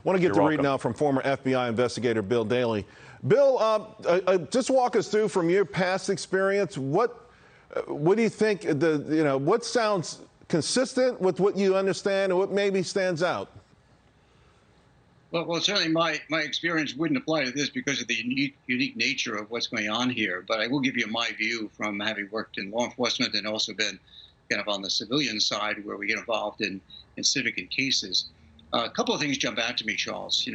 I want to get You're to welcome. read now from former FBI investigator Bill Daly. Bill, just walk us through from your past experience. What do you think? What sounds consistent with what you understand, and what maybe stands out? Well, certainly my experience wouldn't apply to this because of the unique nature of what's going on here. But I will give you my view from having worked in law enforcement and also been kind of on the civilian side where we get involved in civic cases. A couple of things jump out to me, Charles.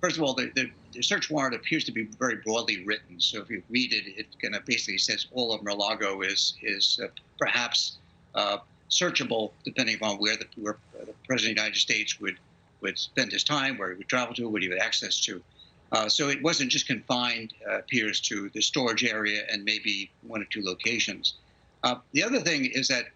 First of all, the search warrant appears to be very broadly written. So if you read it, it kind of basically says all of Mar-a-Lago is perhaps searchable, depending upon where the President of the United States would spend his time, where he would travel to, what he would have access to. So it wasn't just confined, appears, to the storage area and maybe one or two locations. The other thing is that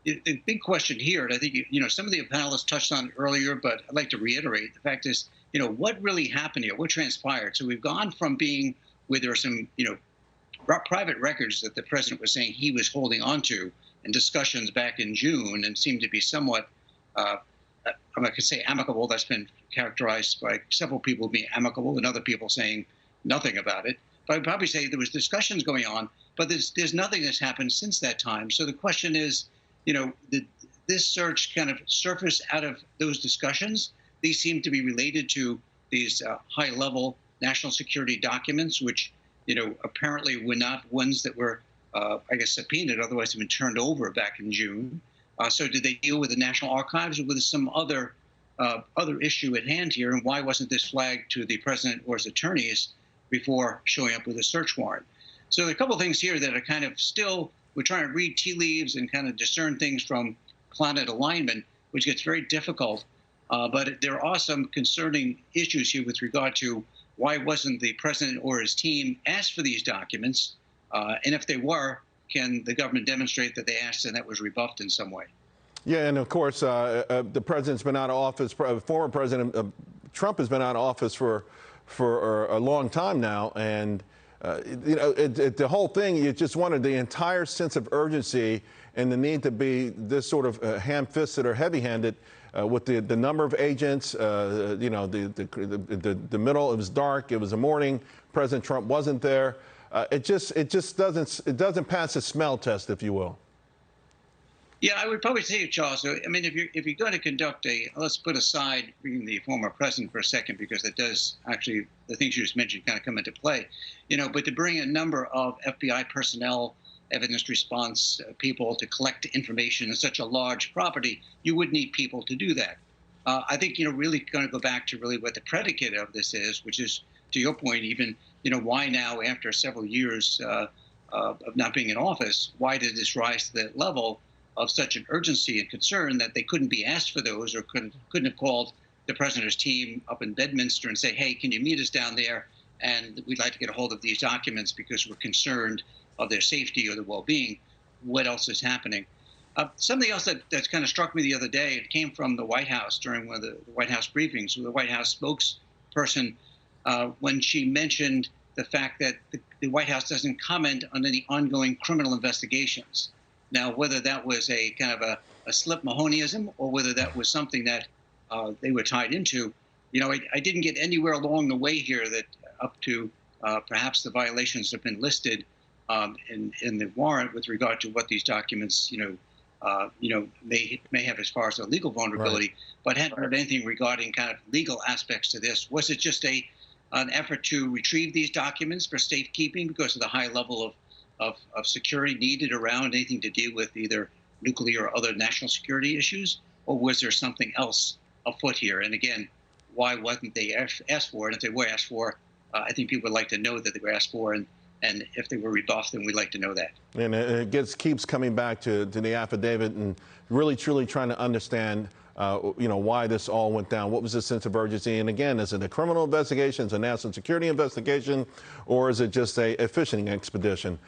the big question here, and I think some of the panelists touched on it earlier, but I'd like to reiterate, the fact is, what really happened here, what transpired? So we've gone from being where there are some, private records that the president was saying he was holding on to in discussions back in June and seemed to be somewhat, I'm not going to say amicable. That's been characterized by several people being amicable and other people saying nothing about it. But I'd probably say there was discussions going on, but there's nothing that's happened since that time. So the question is, did this search kind of surface out of those discussions? These seem to be related to these high-level national security documents, which, apparently were not ones that were, subpoenaed, otherwise have been turned over back in June. So did they deal with the National Archives or with some other issue at hand here? And why wasn't this flagged to the president or his attorneys before showing up with a search warrant? So there are a couple of things here that are kind of still, we're trying to read tea leaves and kind of discern things from planet alignment, which gets very difficult. But there are some concerning issues here with regard to why wasn't the president or his team asked for these documents? And if they were, can the government demonstrate that they asked and that was rebuffed in some way? Yeah, and of course, the president's been out of office, former President Trump has been out of office for a long time now. And, the whole thing, you just wanted the entire sense of urgency and the need to be this sort of ham-fisted or heavy-handed with the number of agents, the middle, it was dark, it was the morning, President Trump wasn't there. It just doesn't pass the smell test, if you will. Yeah, I would probably say, Charles, I mean, if you're going to conduct let's put aside being the former president for a second, because it does actually, the things you just mentioned kind of come into play, but to bring a number of FBI personnel, evidence response people to collect information in such a large property, you would need people to do that. I think, really going to go back to really what the predicate of this is, which is, to your point, even, why now, after several years of not being in office, why did this rise to that level of such an urgency and concern that they couldn't be asked for those, or couldn't have called the president's team up in Bedminster and say, hey, can you meet us down there? And we'd like to get a hold of these documents because we're concerned of their safety or their well-being. What else is happening? Something else that's kind of struck me the other day, it came from the White House during one of the White House briefings with the White House spokesperson when she mentioned the fact that the White House doesn't comment on any ongoing criminal investigations. Now, whether that was a kind of a slip Mahoneyism or whether that was something that they were tied into, I didn't get anywhere along the way here that up to perhaps the violations have been listed in the warrant with regard to what these documents, may have as far as a legal vulnerability, right, but hadn't heard anything regarding kind of legal aspects to this. Was it just an effort to retrieve these documents for safekeeping because of the high level of security needed around anything to deal with either nuclear or other national security issues? Or was there something else afoot here? And again, why wasn't they asked for it? If they were asked for, I think people would like to know that they were asked for, and if they were rebuffed, then we'd like to know that. And it keeps coming back to the affidavit and really, truly trying to understand, why this all went down. What was the sense of urgency? And again, is it a criminal investigation, is it a national security investigation, or is it just a fishing expedition?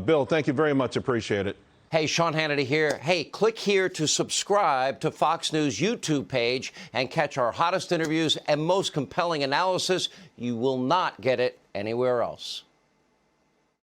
Bill, thank you very much. Appreciate it. Hey, Sean Hannity here. Hey, click here to subscribe to Fox News YouTube page and catch our hottest interviews and most compelling analysis. You will not get it anywhere else.